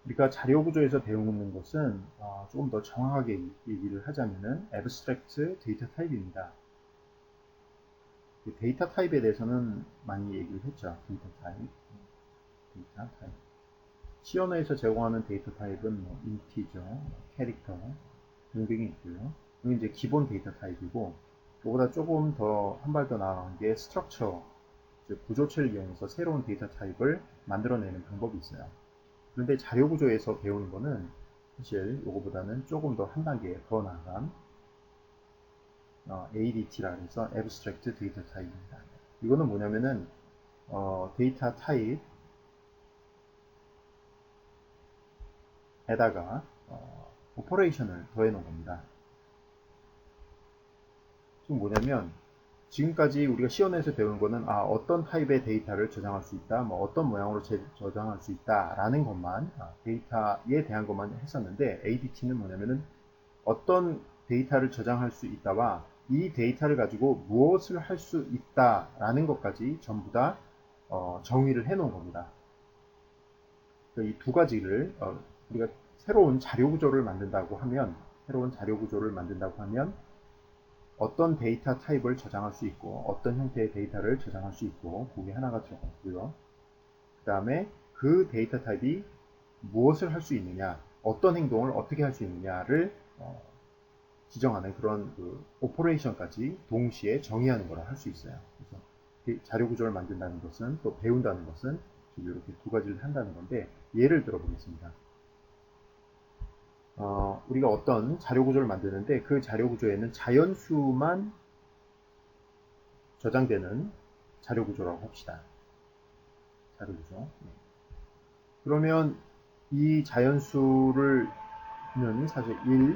우리가 자료 구조에서 배우는 것은 조금 더 정확하게 얘기를 하자면은 abstract 데이터 타입입니다. 데이터 타입에 대해서는 많이 얘기를 했죠. 데이터 타입, 데이터 타입. C 언어에서 제공하는 데이터 타입은 뭐 인티저, 캐릭터 등등이 있고요. 이게 이제 기본 데이터 타입이고, 그보다 조금 더 한 발 더 나아간 게 스트럭처, 즉 구조체를 이용해서 새로운 데이터 타입을 만들어내는 방법이 있어요. 그런데 자료 구조에서 배우는 거는 사실 이거보다는 조금 더 한 단계 더 나아간 ADT라 해서 Abstract Data Type입니다. 이거는 뭐냐면은 데이터 타입에다가 오퍼레이션을 더해 놓은 겁니다. 지금 뭐냐면 지금까지 우리가 시연에서 배운 거는 어떤 타입의 데이터를 저장할 수 있다, 뭐 어떤 모양으로 저장할 수 있다라는 것만 데이터에 대한 것만 했었는데 ADT는 뭐냐면은 어떤 데이터를 저장할 수 있다와 이 데이터를 가지고 무엇을 할 수 있다라는 것까지 전부 다 정의를 해 놓은 겁니다. 이 두 가지를 우리가 새로운 자료 구조를 만든다고 하면 어떤 데이터 타입을 저장할 수 있고 어떤 형태의 데이터를 저장할 수 있고 그게 하나가 들어갔고요. 그 다음에 그 데이터 타입이 무엇을 할 수 있느냐, 어떤 행동을 어떻게 할 수 있느냐를 지정하는 그런 그 오퍼레이션까지 동시에 정의하는 거라 할 수 있어요. 그래서 자료 구조를 만든다는 것은 또 배운다는 것은 이렇게 두 가지를 한다는 건데 예를 들어 보겠습니다. 우리가 어떤 자료 구조를 만드는데 그 자료 구조에는 자연수만 저장되는 자료 구조라고 합시다. 자료 구조. 네. 그러면 이 자연수를 는 사실 1, 2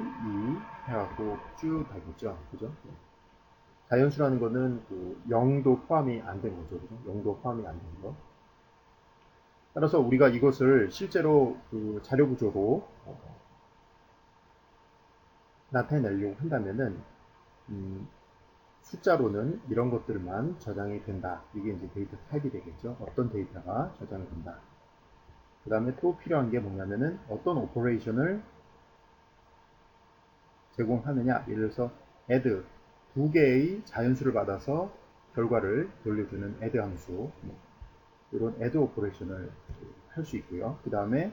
해갖고 쭉 가겠죠. 그죠? 네. 자연수라는 거는 그 0도 포함이 안 된 거죠. 그죠? 0도 포함이 안 된 거. 따라서 우리가 이것을 실제로 그 자료 구조로 나타내려고 한다면은 숫자로는 이런 것들만 저장이 된다. 이게 이제 데이터 타입이 되겠죠. 어떤 데이터가 저장이 된다. 그 다음에 또 필요한 게 뭐냐면은 어떤 오퍼레이션을 제공하느냐. 예를 들어서 add 두 개의 자연수를 받아서 결과를 돌려주는 add 함수. 이런 add 오퍼레이션을 할 수 있고요. 그 다음에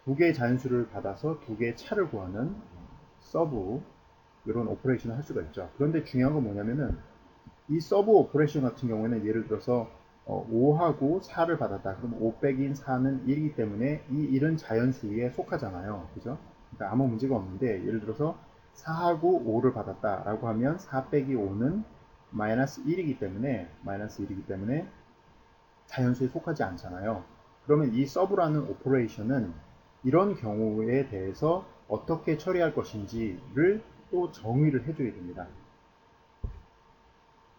두 개의 자연수를 받아서 두 개의 차를 구하는 서브 이런 오퍼레이션을 할 수가 있죠. 그런데 중요한 건 뭐냐면은 이 서브 오퍼레이션 같은 경우에는 예를 들어서 5하고 4를 받았다. 그럼 5 빼기 4는 1이기 때문에 이 1은 자연수에 속하잖아요. 그죠? 그러니까 아무 문제가 없는데 예를 들어서 4하고 5를 받았다라고 하면 4 빼기 5는 마이너스 1이기 때문에 자연수에 속하지 않잖아요. 그러면 이 서브라는 오퍼레이션은 이런 경우에 대해서 어떻게 처리할 것인지를 또 정의를 해줘야 됩니다.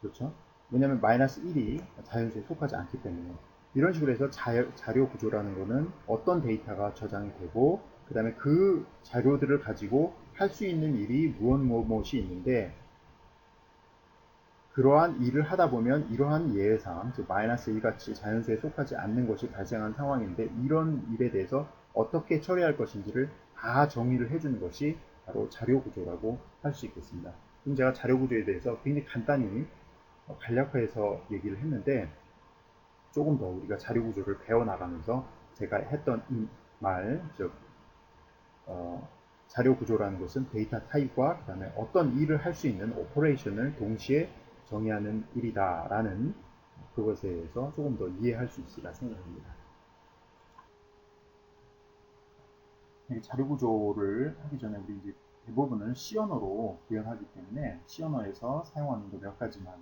그렇죠? 왜냐하면 마이너스 1이 자연수에 속하지 않기 때문에 이런 식으로 해서 자료 구조라는 거는 어떤 데이터가 저장이 되고 그 다음에 그 자료들을 가지고 할 수 있는 일이 무엇이 있는데 그러한 일을 하다 보면 이러한 예외상, 즉 마이너스 1 같이 자연수에 속하지 않는 것이 발생한 상황인데 이런 일에 대해서 어떻게 처리할 것인지를 다 정의를 해주는 것이 바로 자료 구조라고 할 수 있겠습니다. 지금 제가 자료 구조에 대해서 굉장히 간단히 간략화해서 얘기를 했는데 조금 더 우리가 자료 구조를 배워나가면서 제가 했던 이 말, 즉 자료 구조라는 것은 데이터 타입과 그 다음에 어떤 일을 할 수 있는 오퍼레이션을 동시에 정의하는 일이다라는 그것에 대해서 조금 더 이해할 수 있으리라 생각합니다. 자료 구조를 하기 전에 우리 이제 대부분은 C 언어로 구현하기 때문에 C 언어에서 사용하는 거 몇 가지만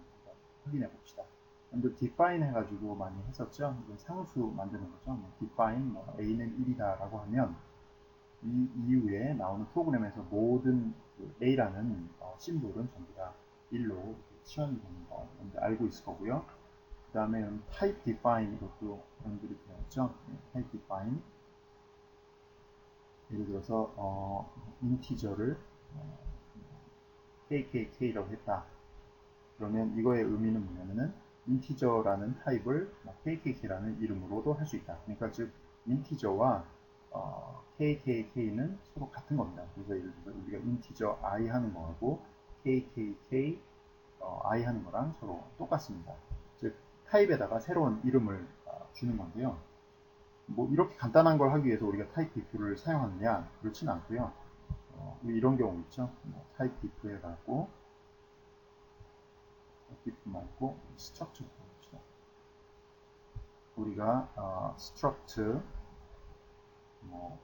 확인해 봅시다. 먼저 define 해가지고 많이 했었죠. 상수 만드는 거죠. define A는 1이다 라고 하면 이 이후에 나오는 프로그램에서 모든 그 A라는 심볼은 전부 다 1로 치환이 되는 거 알고 있을 거고요. 그 다음에 type define 이것도 여러분들이 배웠죠. type define 예를 들어서 인티저를 kk라고 했다. 그러면 이거의 의미는 뭐냐면은 인티저라는 타입을 kk라는 이름으로도 할 수 있다. 그러니까 즉 인티저와 KKK는 서로 같은 겁니다. 그래서 예를 들어서 우리가 인티저 I 하는 거하고 KKK I 하는 거랑 서로 똑같습니다. 즉 타입에다가 새로운 이름을 주는 건데요. 뭐 이렇게 간단한 걸 하기 위해서 우리가 타입 diff를 사용하느냐? 그렇지는 않고요. 이런 경우 있죠. 타입 diff 해갖고 diff 말고 structure 봅시다. 우리가 struct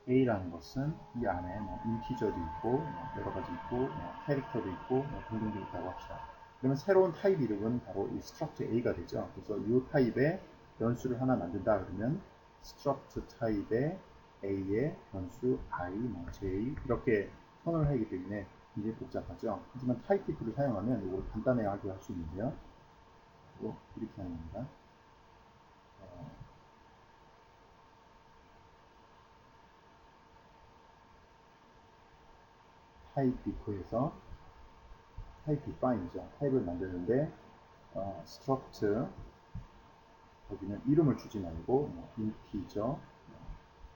A라는 것은 이 안에 인티저도 있고 여러 가지 있고 캐릭터도 있고 등등등 있다고 합시다. 그러면 새로운 타입 이름은 바로 이 struct A가 되죠. 그래서 이 타입의 변수를 하나 만든다 그러면 struct 타입의 A의 변수 I, J 이렇게 선언을 하기 때문에 굉장히 복잡하죠. 하지만 타입 diff를 사용하면 이걸 간단하게 할 수 있는데요. 이렇게 하는 겁니다. 타입 diff에서 타입 define이죠. 타입을 만드는데 struct 여기는 이름을 주지 말고 integer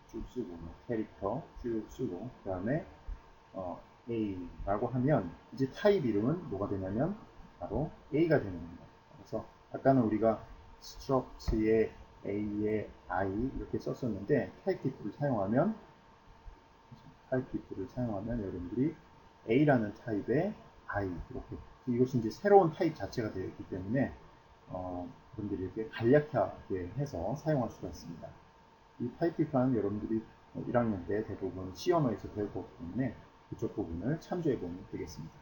쭉 쓰고 캐릭터 쭉 쓰고 그 다음에 A라고 하면 이제 타입 이름은 뭐가 되냐면 바로 A가 되는 겁니다. 그래서 아까는 우리가 struct의 A의 I 이렇게 썼었는데 타입 diff를 사용하면 여러분들이 A라는 타입의 I 이렇게 이것이 이제 새로운 타입 자체가 되어 있기 때문에 여러분들이 이렇게 간략하게 해서 사용할 수가 있습니다. 이 타입 diff는 여러분들이 1학년 때 대부분 C 언어에서 배울 거기 때문에 그쪽 부분을 참조해 보면 되겠습니다.